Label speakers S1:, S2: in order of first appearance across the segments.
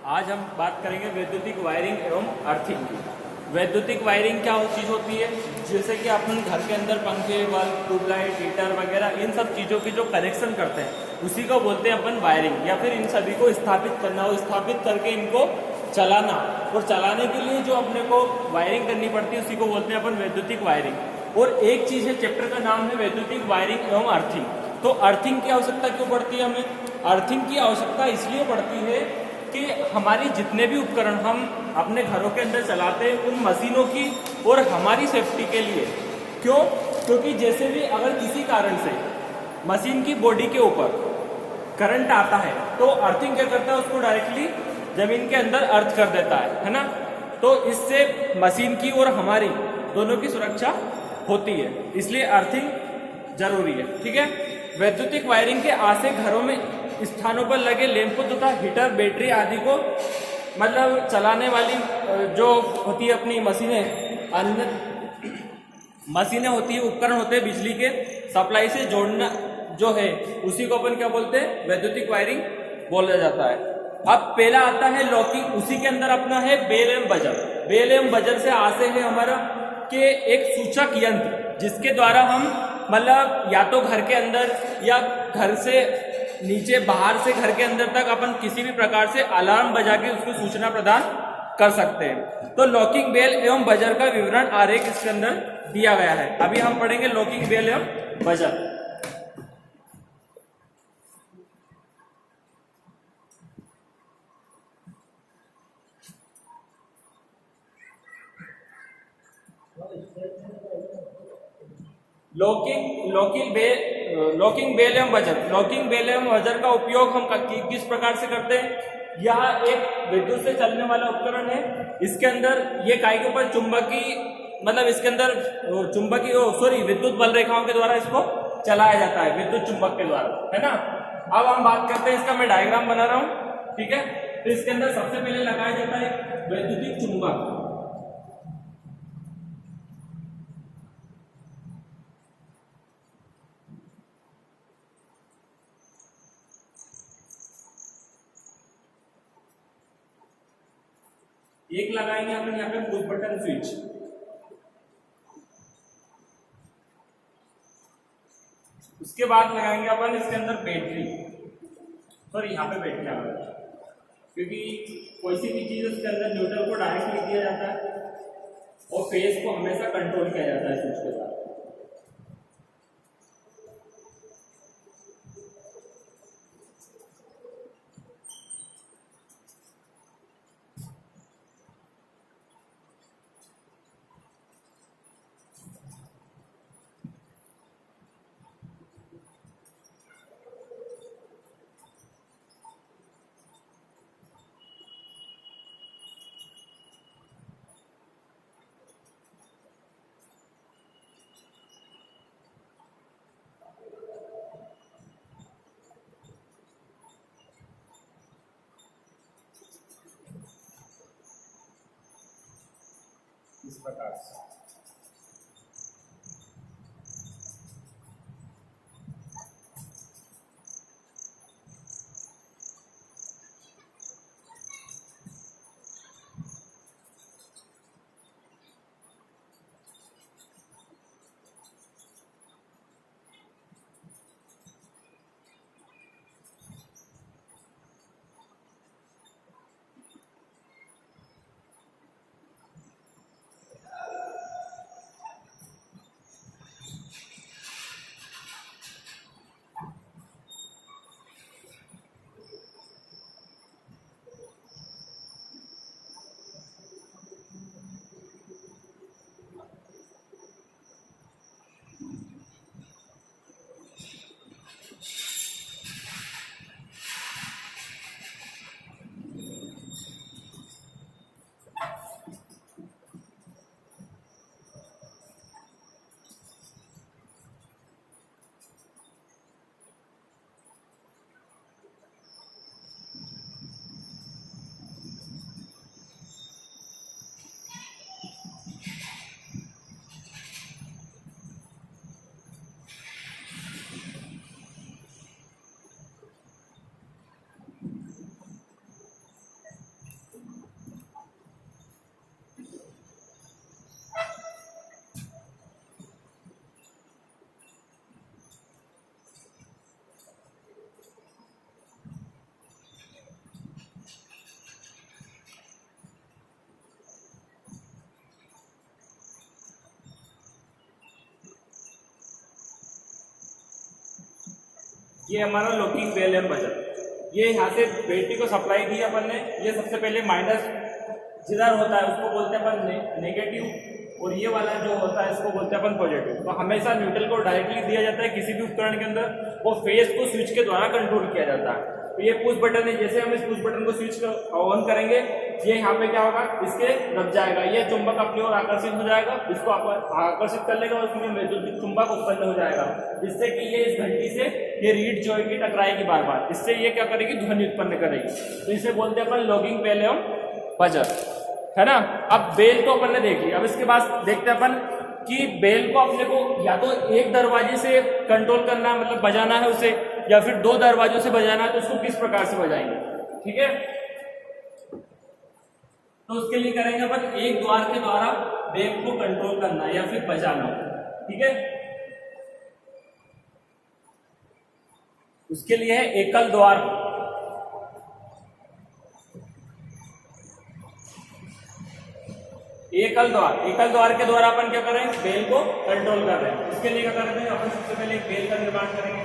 S1: आज हम बात करेंगे वैद्युतिक वायरिंग एवं अर्थिंग की। वैद्युतिक वायरिंग क्या चीज़ होती है? जैसे कि अपन घर के अंदर पंखे, बल्ब, ट्यूबलाइट, हीटर वगैरह इन सब चीज़ों की जो कनेक्शन करते हैं उसी को बोलते हैं अपन वायरिंग, या फिर इन सभी को स्थापित करना और स्थापित करके इनको चलाना, और चलाने के लिए जो अपने को वायरिंग करनी पड़ती है उसी को बोलते हैं अपन वैद्युतिक वायरिंग। और एक चीज़ है, चैप्टर का नाम है वैद्युतिक वायरिंग एवं अर्थिंग। तो अर्थिंग की आवश्यकता क्यों पड़ती है हमें? अर्थिंग की आवश्यकता इसलिए पड़ती है कि हमारी जितने भी उपकरण हम अपने घरों के अंदर चलाते हैं उन मशीनों की और हमारी सेफ्टी के लिए। क्यों? क्योंकि जैसे भी अगर किसी कारण से मशीन की बॉडी के ऊपर करंट आता है तो अर्थिंग क्या करता है, उसको डायरेक्टली जमीन के अंदर अर्थ कर देता है ना। तो इससे मशीन की और हमारी दोनों की सुरक्षा होती है, इसलिए अर्थिंग जरूरी है। ठीक है। वैद्युतिक वायरिंग के आशय घरों में स्थानों पर लगे लैंपों तथा हीटर, बैटरी आदि को मतलब चलाने वाली जो होती है अपनी मशीनें, अन्य मशीनें होती है, उपकरण होते हैं, बिजली के सप्लाई से जोड़ना जो है उसी को अपन क्या बोलते हैं? वैद्युतिक वायरिंग बोला जाता है। अब पहला आता है लॉकिंग, उसी के अंदर अपना है बेल एवं बजर। बेल एवं बजर से आशय है हमारा कि एक सूचक यंत्र जिसके द्वारा हम मतलब या तो घर के अंदर या घर से नीचे बाहर से घर के अंदर तक अपन किसी भी प्रकार से अलार्म बजा के उसको सूचना प्रदान कर सकते हैं। तो लॉकिंग बेल एवं बजर का विवरण आरेख इसके अंदर दिया गया है। अभी हम पढ़ेंगे लॉकिंग बेल एवं बजर। लॉकिंग बेल एवं बजर। लॉकिंग बेल एवं बजर का उपयोग हम किस प्रकार से करते हैं? यह एक विद्युत से चलने वाला उपकरण है। इसके अंदर ये काय के ऊपर चुंबकीय मतलब इसके अंदर विद्युत बल रेखाओं के द्वारा इसको चलाया जाता है, विद्युत चुंबक के द्वारा, है ना। अब हम बात करते हैं, इसका मैं डायग्राम बना रहा हूं। ठीक है। तो इसके अंदर सबसे पहले लगाया जाता है वैद्युतिक चुंबक। एक लगाएंगे हम यहाँ पे पुश बटन स्विच। उसके बाद लगाएंगे अपन इसके अंदर बैटरी। यहाँ पे बैटरी आ गया, क्योंकि कोई सी भी चीज उसके अंदर न्यूट्रल को डायरेक्ट लिख दिया जाता है और फेज को हमेशा कंट्रोल किया जाता है स्विच के द्वारा। इस प्रकार से ये हमारा लॉकिंग बेल एंड बजर, ये यहाँ से बैटरी को सप्लाई दी अपन ने। ये सबसे पहले माइनस जिधर होता है उसको बोलते हैं अपन नेगेटिव, और ये वाला जो होता है इसको बोलते हैं अपन पॉजिटिव। तो हमेशा न्यूट्रल को डायरेक्टली दिया जाता है किसी भी उपकरण के अंदर, वो फेस को स्विच के द्वारा कंट्रोल किया जाता है। तो ये पुश बटन है, जैसे हम इस पुश बटन को स्विच ऑन करेंगे, ये यहाँ पे क्या होगा, इसके दब जाएगा, ये चुंबक अपनी ओर आकर्षित हो जाएगा, इसको आकर्षित कर लेगा और उसमें वैद्युतिक चुंबक उत्पन्न हो जाएगा, जिससे कि ये इस घंटी से ये रीड जो है टकराएगी बार बार, इससे ये क्या करेगी, ध्वनि उत्पन्न करेगी। तो इसे बोलते हैं अपन लॉकिंग बेल एवं बजर, है ना। अब बेल तो अपन ने देख लिया, अब इसके बाद देखते हैं अपन कि बेल को अपने को या तो एक दरवाजे से कंट्रोल करना है, मतलब बजाना है उसे, या फिर दो दरवाजों से बजाना है, तो उसको किस प्रकार से बजाएंगे, ठीक है। तो उसके लिए करेंगे अपन एक द्वार के द्वारा बेल को कंट्रोल करना या फिर बजाना, ठीक है। उसके लिए है एकल द्वार। एकल द्वार के द्वारा अपन क्या करें, बेल को कंट्रोल कर रहे हैं। इसके लिए क्या करते हैं, अपन सबसे पहले एक बेल का निर्माण करेंगे।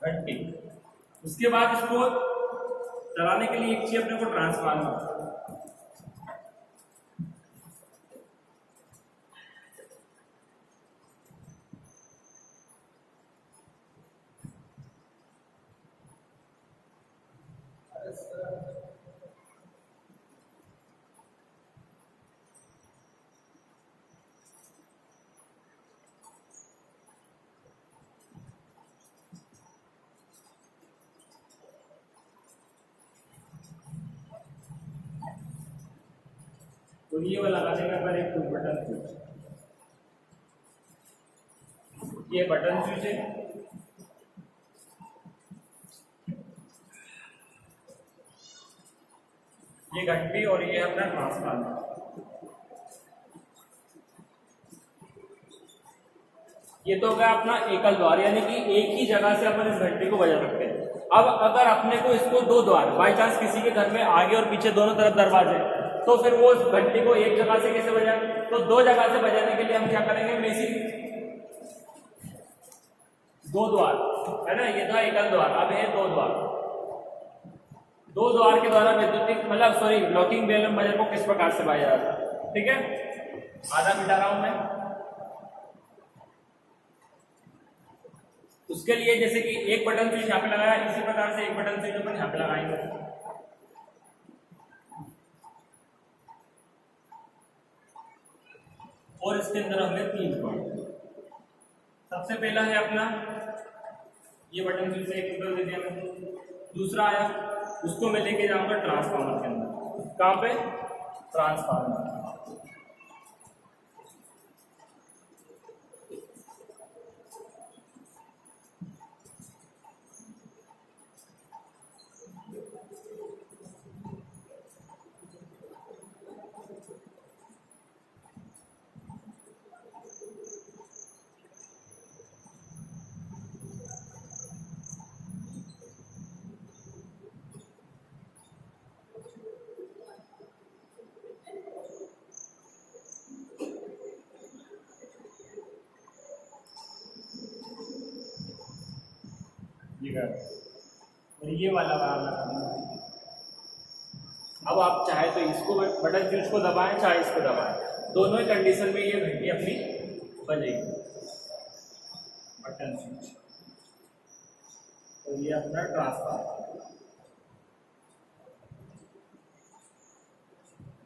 S1: घंटी, उसके बाद इसको चलाने के लिए एक चाहिए अपने को ट्रांसफार्मर। तो ये वाला लगा देगा पर एक बटन स्विच, ये बटन स्विच है, ये घंटी और ये अपना ट्रांसफार्मर। ये तो हो गया अपना एकल द्वार, यानी कि एक ही जगह से अपन इस घंटी को बजा सकते हैं। अब अगर अपने को इसको दो द्वार, बाई चांस किसी के घर में आगे और पीछे दोनों तरफ दरवाजे, तो फिर वो घंटी को एक जगह से कैसे बजाएं, तो दो जगह से बजाने के लिए हम क्या करेंगे, मेसिंग दो द्वार, है ना। ये था एकल द्वार, अब है दो द्वार। दो द्वार के द्वारा वैद्युतिक मतलब लॉकिंग बेल एंड बजर को किस प्रकार से बजाया जाता है, ठीक है। आधा मिटा रहा हूं मैं। उसके लिए जैसे कि एक बटन स्विच यहाँ पे लगाया, इसी प्रकार से एक बटन स्विच अपन यहाँ पे लगाएंगे। और इसके अंदर हमने तीन पॉइंट, सबसे पहला है अपना ये बटन स्विच से एक दे दिया मैंने। दूसरा आया, उसको मैं लेके जाऊंगा ट्रांसफार्मर के अंदर। कहाँ पे, ट्रांसफार्मर। और ये वाला अब आप चाहे तो इसको बटन स्विच को दबाएं, चाहे इसको दबाएं, दोनों ही कंडीशन में ये घंटी अपनी बजेगी। बटन स्विच, तो ये अपना ट्रांसफार्मर,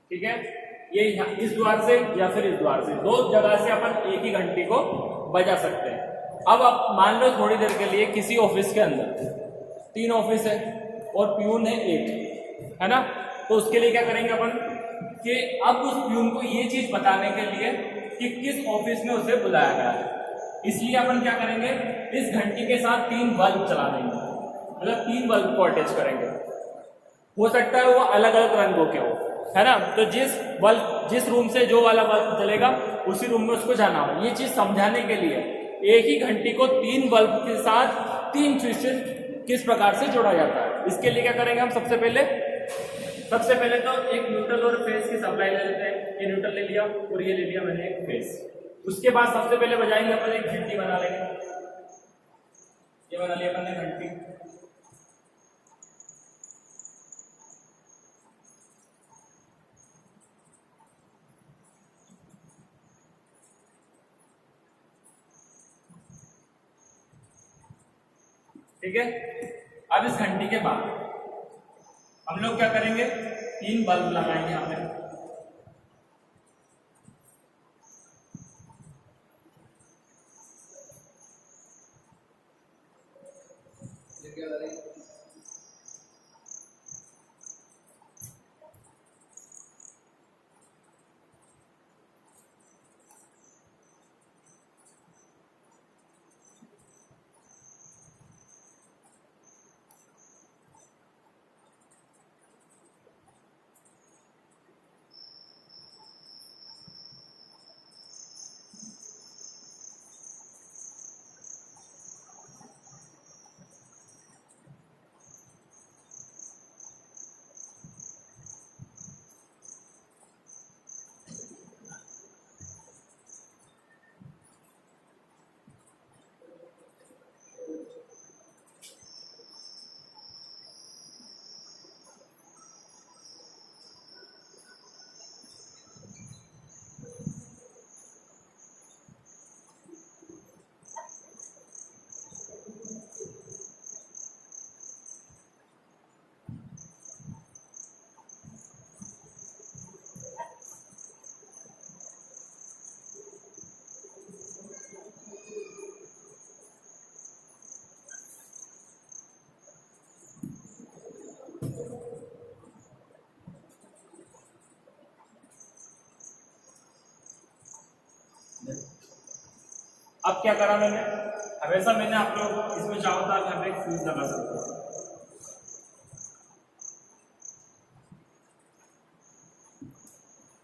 S1: ठीक है। ये इस द्वार से या फिर इस द्वार से, दो जगह से अपन एक ही घंटी को बजा सकते हैं। अब आप मान लो थोड़ी देर के लिए किसी ऑफिस के अंदर 3 ऑफिस है और प्यून है 1, है ना। तो उसके लिए क्या करेंगे अपन कि अब उस प्यून को ये चीज बताने के लिए कि किस ऑफिस में उसे बुलाया गया है, इसलिए अपन क्या करेंगे, इस घंटी के साथ 3 बल्ब चला देंगे, मतलब 3 बल्ब को अटैच करेंगे। हो सकता है वो अलग अलग रंगों के हो, है ना। तो जिस रूम से जो वाला बल्ब चलेगा उसी रूम में उसको जाना हो। ये चीज समझाने के लिए एक ही घंटी को 3 बल्ब के साथ तीन स्विचेस किस प्रकार से जोड़ा जाता है। इसके लिए क्या करेंगे हम, सबसे पहले तो एक न्यूट्रल और फेस की सप्लाई ले लेते हैं। ये न्यूट्रल ले लिया और ये ले लिया मैंने एक फेस। उसके बाद सबसे पहले बजाएंगे अपन एक घंटी बना लेंगे। ये बना लिया अपन ने घंटी। ठीक है, अब इस घंटी के बाद हम लोग क्या करेंगे, 3 बल्ब लगाएंगे यहाँ पे। अब क्या करा मैंने, हमेशा मैंने आप लोग इसमें चाहो तो आप यहाँ पे एक फ्यूज लगा सकते हो।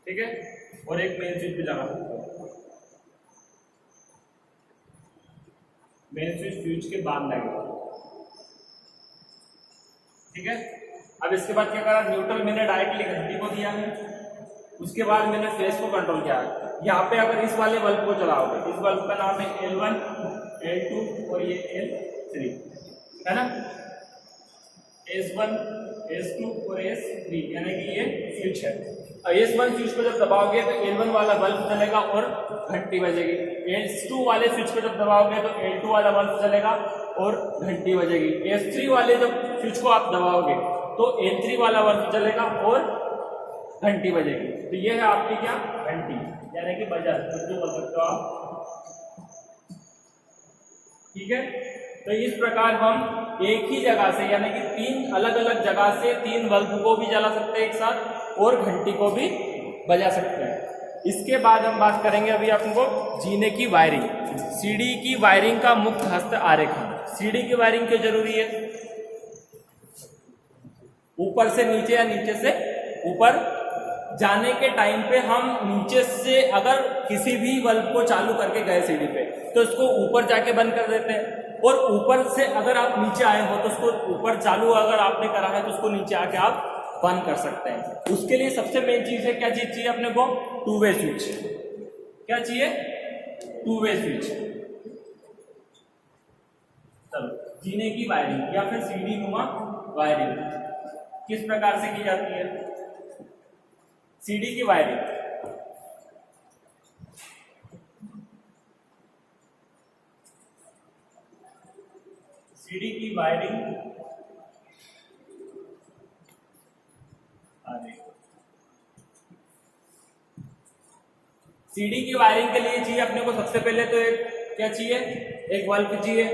S1: ठीक है, और एक मेन स्विच भी लगा सकते हो। मेन स्विच फ्यूज के बाद लगेगा। ठीक है, अब इसके बाद क्या करा, न्यूट्रल मैंने डायरेक्टली घंटी को दिया है। उसके बाद मैंने फेस को कंट्रोल किया है। यहाँ पे अगर इस वाले बल्ब को चलाओगे, इस बल्ब का नाम है L1, L2 और ये L3 है ना, S1, S2 और S3 यानी कि ये स्विच है। S1 स्विच को जब दबाओगे तो L1 वाला बल्ब चलेगा और घंटी बजेगी। S2 वाले स्विच को जब दबाओगे तो L2 वाला बल्ब चलेगा और घंटी बजेगी। S3 वाले जब स्विच को आप दबाओगे तो L3 वाला बल्ब चलेगा और घंटी बजेगी। तो ये है आपकी क्या, घंटी यानी कि बजर, जो बोल सकते हो आप। ठीक है, तो इस प्रकार हम एक ही जगह से यानी कि 3 अलग अलग जगह से 3 बल्ब को भी जला सकते हैं एक साथ और घंटी को भी बजा सकते हैं। इसके बाद हम बात करेंगे अभी आपको जीने की वायरिंग, सीडी की वायरिंग का मुख्य हस्त आरेखन। सीडी की वायरिंग क्यों जरूरी है, ऊपर से नीचे या नीचे से ऊपर जाने के टाइम पे हम नीचे से अगर किसी भी बल्ब को चालू करके गए सीढ़ी पे तो इसको ऊपर जाके बंद कर देते हैं, और ऊपर से अगर आप नीचे आए हो तो उसको ऊपर चालू अगर आपने करा है तो उसको नीचे आके आप बंद कर सकते हैं। उसके लिए सबसे मेन चीज है, क्या चीज चाहिए अपने को, 2 वे स्विच। क्या चाहिए, 2 वे स्विच। चलो, जीने की वायरिंग या फिर सीढ़ी नुमा वायरिंग किस प्रकार से की जाती है। सीडी की वायरिंग, सीडी की वायरिंग सीडी की वायरिंग के लिए चाहिए अपने को सबसे पहले तो एक क्या चाहिए, एक बल्ब चाहिए,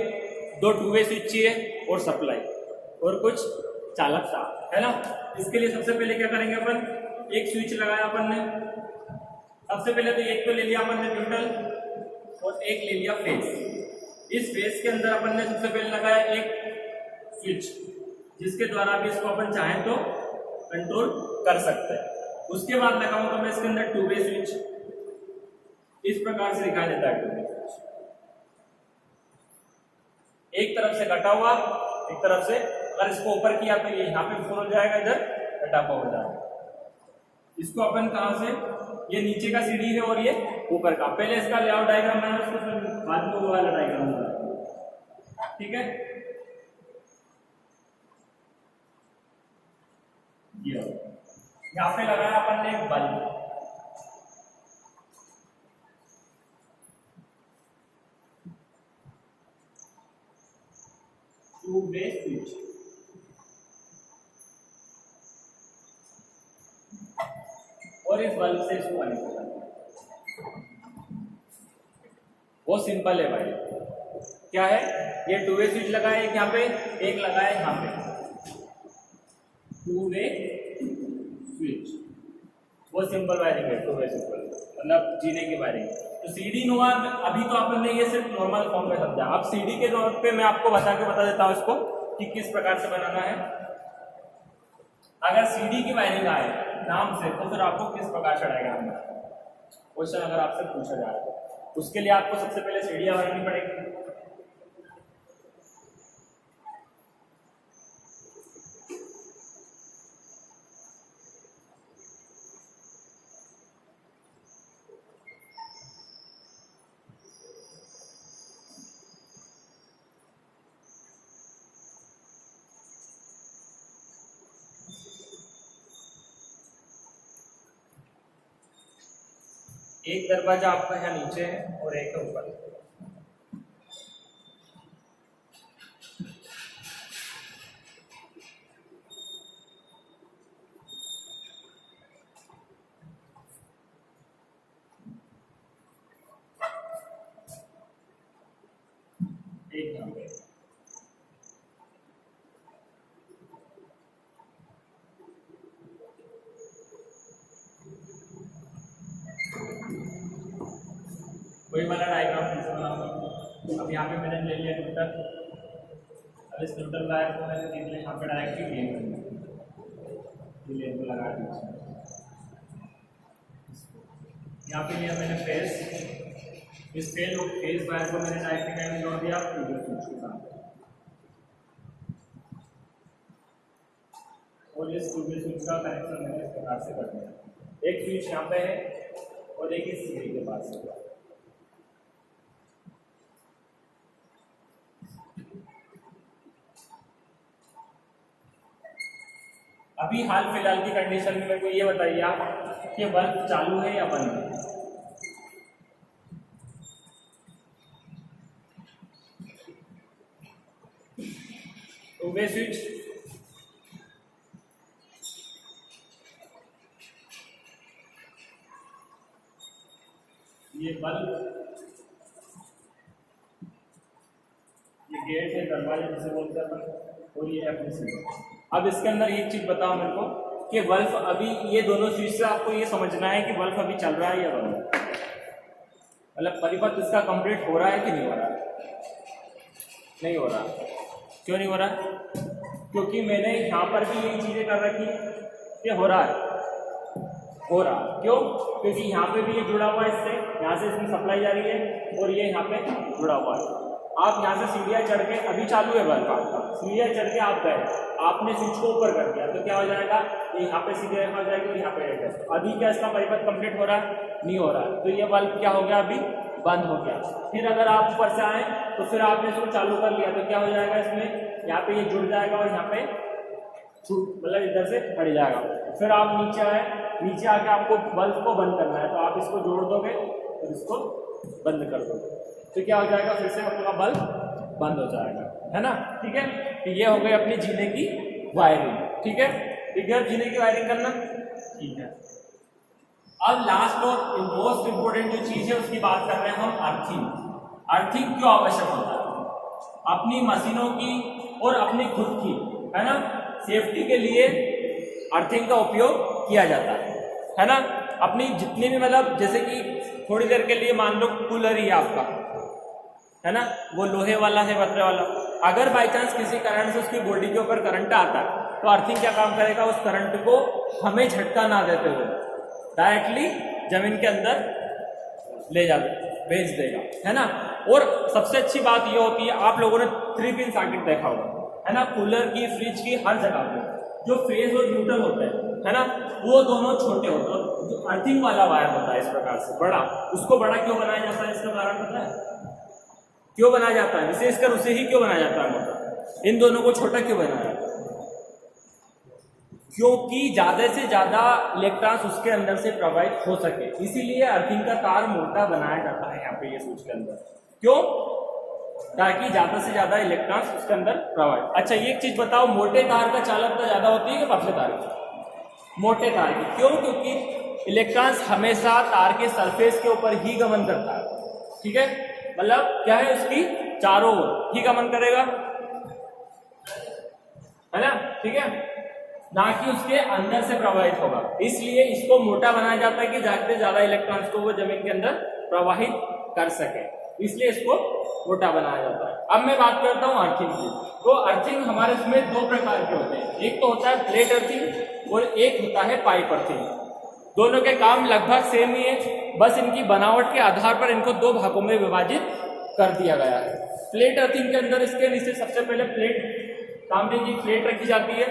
S1: 2 2 वे स्विच चाहिए और सप्लाई और कुछ चालक तार है ना। इसके लिए सबसे पहले क्या करेंगे अपन, एक स्विच लगाया अपन ने। सबसे पहले तो एक तो ले लिया अपन ने न्यूट्रल और एक ले लिया फेस। इस फेस के अंदर अपन ने सबसे पहले लगाया एक स्विच जिसके द्वारा भी इसको अपन चाहें तो कंट्रोल कर सकते हैं। उसके बाद लगाऊंगा मैं इसके अंदर 2 वे स्विच, इस प्रकार से दिखाई देता है 2 वे स्विच। एक तरफ से कटा हुआ, एक तरफ से अगर इसको ऊपर किया तो ये यहाँ पे फुल हो जाएगा, इधर कटा हुआ हो जाएगा। इसको अपन कहाँ से, ये नीचे का सीढ़ी है और ये ऊपर का, पहले इसका लेआउट डायग्राम मैंने उसको बाद में वो वाला डायग्राम बनाया, ठीक है। यहाँ पे लगाया अपन ने एक बल्ब, टू वे स्विच, और इस बल्ब से इसको कनेक्ट करना है। वो सिंपल है भाई, क्या है, ये टू वे स्विच लगाया एक यहाँ पे, एक लगाया यहाँ पे, टू वे स्विच, वो सिंपल वायरिंग है, टू वे सिंपल मतलब जीने की वायरिंग। तो सीडी नुमा अभी तो अपन ने ये सिर्फ नॉर्मल फॉर्म में समझा, अब सीडी के तौर पे मैं आपको बता देता हूँ इसको कि किस प्रकार से बनाना है। अगर सीडी की वायरिंग आए नाम से तो फिर आपको किस प्रकार से डायग्राम बनाना है, क्वेश्चन अगर आपसे पूछा जाए तो उसके लिए आपको सबसे पहले सीढ़ियां बनानी पड़ेगी। एक दरवाजा आपका यहाँ नीचे है और एक है ऊपर। एक यहाँ पे वही वाला डायग्राम फिर से बनाऊंगा। अब यहाँ पे मैंने ले लिया न्यूट्रल, अब इस न्यूट्रल वायर को मैंने देख लिया यहाँ पे डायरेक्टली लेन करना, लेन को लगा दीजिए। यहाँ पे लिया मैंने फेस, इस फेस वायर को मैंने डायरेक्टली कहीं जोड़ दिया स्विच के साथ, और इस स्विच का कनेक्शन मैंने इस प्रकार से कर दिया। एक स्विच यहाँ पे है और एक इस सीढ़ी के पास है। अभी हाल फिलहाल की कंडीशन में मेरे को ये बताइए आप कि बल्ब चालू है या बंद है। तो वे स्विच ये बल्ब, ये गेट है, दरवाजा जिसे बोलते हैं, और ये एप्लीकेशन। अब इसके अंदर एक चीज बताओ मेरे को कि बल्ब अभी, ये दोनों चीज से आपको ये समझना है कि बल्ब अभी चल रहा है या बंद है, मतलब परिपथ इसका कंप्लीट हो रहा है कि नहीं हो रहा है। नहीं हो रहा, क्यों नहीं हो रहा? क्योंकि मैंने यहाँ पर भी यही चीजें कर रखी कि हो रहा है, हो रहा। क्यों? क्योंकि यहाँ पे भी ये जुड़ा हुआ है इससे, यहाँ से इसमें सप्लाई जा रही है और ये यहाँ पे जुड़ा हुआ है। आप यहाँ से सीढ़ियाँ चढ़ के, अभी चालू है बल्ब आपका, सीढ़ियाँ चढ़ के आप गए, आपने स्विच को ऊपर कर दिया तो क्या हो जाएगा, ये यहाँ पे सीधी रेखा हो जाएगी और यहाँ पे रेखा। अभी क्या इसका परिपथ कंप्लीट हो रहा है? नहीं हो रहा है, तो ये बल्ब क्या हो गया, अभी बंद हो गया। फिर अगर आप ऊपर से आए तो फिर आपने इसको चालू कर लिया तो क्या हो जाएगा, इसमें यहाँ पे ये जुड़ जाएगा और यहाँ पे मतलब इधर से हट जाएगा। फिर आप नीचे आए, नीचे आके आपको बल्ब को बंद करना है तो आप इसको जोड़ दोगे और इसको बंद कर दोगे तो क्या हो जाएगा, फिर से आपका बल्ब बंद हो जाएगा, है ना। ठीक है, तो ये हो गई अपनी जीने की वायरिंग। ठीक है, ठीक है, जीने की वायरिंग करना ठीक है। अब लास्ट और मोस्ट इंपोर्टेंट जो चीज है उसकी बात कर रहे हैं हम, अर्थिंग। अर्थिंग क्यों आवश्यक होता है अपनी मशीनों की और अपनी खुद की, है ना, सेफ्टी के लिए अर्थिंग का उपयोग किया जाता है ना। अपनी जितनी भी मतलब जैसे कि थोड़ी देर के लिए मान लो कूलर ही आपका, है ना, वो लोहे वाला है, बतरे वाला, अगर बाई चांस किसी कारण से उसकी बॉडी के ऊपर करंट आता है तो अर्थिंग क्या काम करेगा, उस करंट को हमें झटका ना देते हुए डायरेक्टली जमीन के अंदर ले जा भेज देगा, है ना। और सबसे अच्छी बात ये होती है, आप लोगों ने 3 पिन सर्किट देखा होगा, है ना, कूलर की, फ्रिज की, हर जगह पे जो फेज और न्यूट्रल होते हैं, है ना, वो दोनों छोटे होते हैं। जो अर्थिंग वाला वायर होता है इस प्रकार से बड़ा, उसको बड़ा क्यों बनाया जाता है, इसका कारण पता है क्यों बनाया जाता है? विशेषकर उसे ही क्यों बनाया जाता है मोटा, इन दोनों को छोटा क्यों बनाया जाता है? क्योंकि ज्यादा से ज्यादा इलेक्ट्रॉन्स उसके अंदर से प्रवाहित हो सके, इसीलिए अर्थिंग का तार मोटा बनाया जाता है यहाँ पे ये स्विच के अंदर। क्यों? ताकि ज्यादा से ज्यादा इलेक्ट्रॉन्स उसके अंदर प्रवाहित। अच्छा, ये एक चीज बताओ, मोटे तार का चालकता ज्यादा होती है कि पतले तार की? मोटे तार की। क्यों? क्योंकि इलेक्ट्रॉन्स हमेशा तार के सरफेस के ऊपर ही गमन करता है, ठीक है, मतलब क्या है, उसकी चारों ओर ही गमन करेगा, है ना, ठीक है, ना कि उसके अंदर से प्रवाहित होगा। इसलिए इसको मोटा बनाया जाता है कि ज्यादा से ज्यादा इलेक्ट्रॉन्स को वो जमीन के अंदर प्रवाहित कर सके, इसलिए इसको मोटा बनाया जाता है। अब मैं बात करता हूँ अर्थिंग की। तो अर्थिंग हमारे इसमें 2 प्रकार के होते हैं, एक तो होता है प्लेट अर्थिंग और एक होता है पाइप अर्थिंग। दोनों के काम लगभग सेम ही है, बस इनकी बनावट के आधार पर इनको 2 भागों में विभाजित कर दिया गया है। प्लेट अर्थिंग के अंदर इसके नीचे सबसे पहले प्लेट, तांबे की प्लेट रखी जाती है।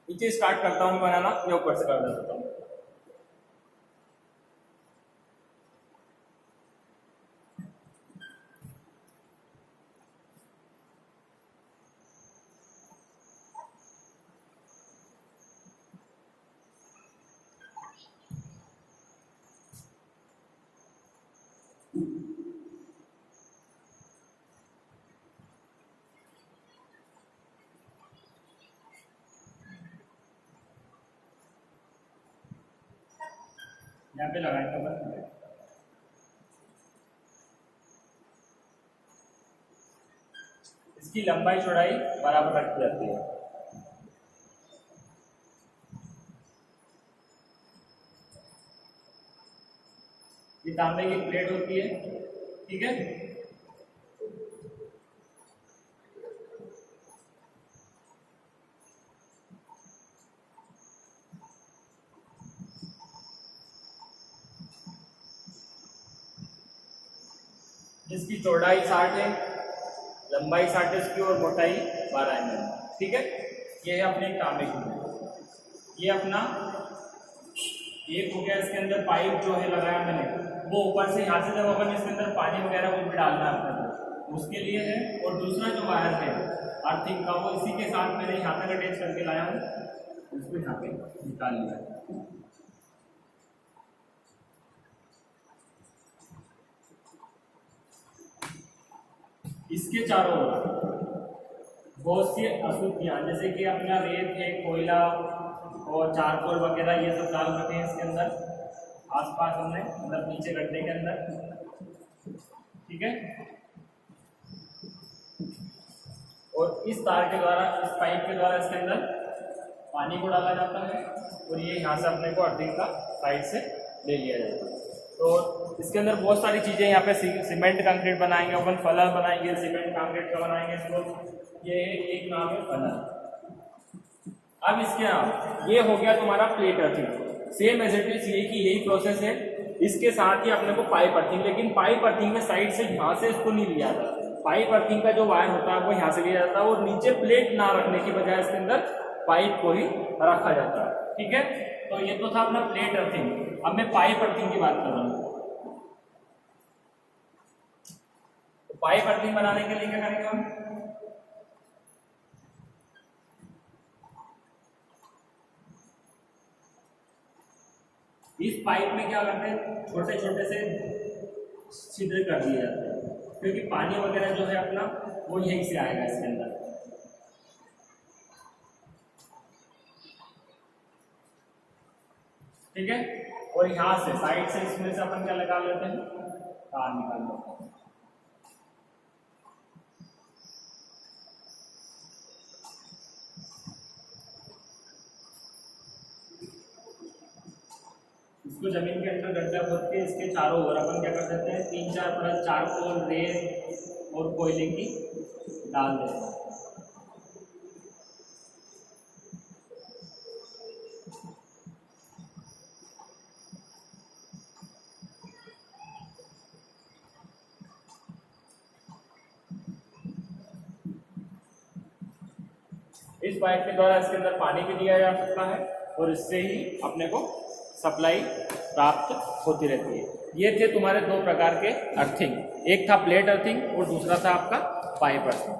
S1: नीचे स्टार्ट करता हूँ बनाना, मैं ऊपर से कर देता हूँ। यहाँ पे लगाएंगे बस, इसकी लंबाई चौड़ाई बराबर रखी जाती है। ये तांबे की प्लेट होती है, ठीक है, जिसकी चौड़ाई 60 है, लंबाई 60 है इसकी, और मोटाई 12 mm, ठीक है। ये है अपने तांबे की प्लेट। ये अपना एक हो गया, इसके अंदर पाइप जो है लगाया मैंने, वो ऊपर से यहाँ से जब अपन इसके अंदर पानी वगैरह को भी डालना है अपने, उसके लिए है। और दूसरा जो वायर है अर्थिंग का, वो इसी के साथ मैंने यहाँ तक अटैच करके लाया हूँ, उसको यहाँ पे निकाल लिया। इसके चारों ओर बहुत सी अशुद्धियाँ, जैसे कि अपना रेत है, कोयला और चारकोल वगैरह, ये सब डाल रखे हैं इसके अंदर आसपास हमने, मतलब नीचे गड्ढे के अंदर, ठीक है। और इस तार के द्वारा, इस पाइप के द्वारा इसके अंदर पानी को डाला जाता है, और ये यहाँ से अपने को अर्थिंग का साइड से ले लिया जाता है। तो इसके अंदर बहुत सारी चीज़ें, यहाँ पे सीमेंट कंक्रीट बनाएंगे अपन, फलर बनाएंगे, सीमेंट कंक्रीट का बनाएंगे इसको, ये एक नाम है फलर। अब इसके नाम ये हो गया तुम्हारा plate earthing. Same as it is यही प्रोसेस है। इसके साथ ही अपने को पाइप अर्थिंग, लेकिन पाइप अर्थिंग में साइड से यहाँ से इसको नहीं लिया जाता। पाइप अर्थिंग का जो वायर होता है वो यहाँ से लिया जाता है, और नीचे प्लेट ना रखने की बजाय इसके अंदर पाइप को ही रखा जाता है, ठीक है। तो ये तो था अपना प्लेट अर्थिंग। अब मैं पाइप अर्थिंग की बात कर रहा हूँ। तो पाइप अर्थिंग बनाने के लिए क्या करेंगे हम? इस पाइप में क्या करते हैं, छोटे छोटे से छिद्र कर दिए जाते हैं, क्योंकि पानी वगैरह जो है अपना वो यहीं से आएगा इसके अंदर, ठीक है। और यहाँ से साइड से इसमें से अपन क्या लगा लेते हैं, तार निकाल लेते हैं। इसको जमीन के अंदर गड्ढा खोद के इसके चारों ओर अपन क्या कर देते हैं, 3-4 परत चारकोल, रेत और कोयले की डाल देते हैं। इस पाइप के द्वारा इसके अंदर पानी भी दिया जा सकता है और इससे ही अपने को सप्लाई प्राप्त होती रहती है। ये थे तुम्हारे दो प्रकार के अर्थिंग, एक था प्लेट अर्थिंग और दूसरा था आपका पाइप अर्थिंग।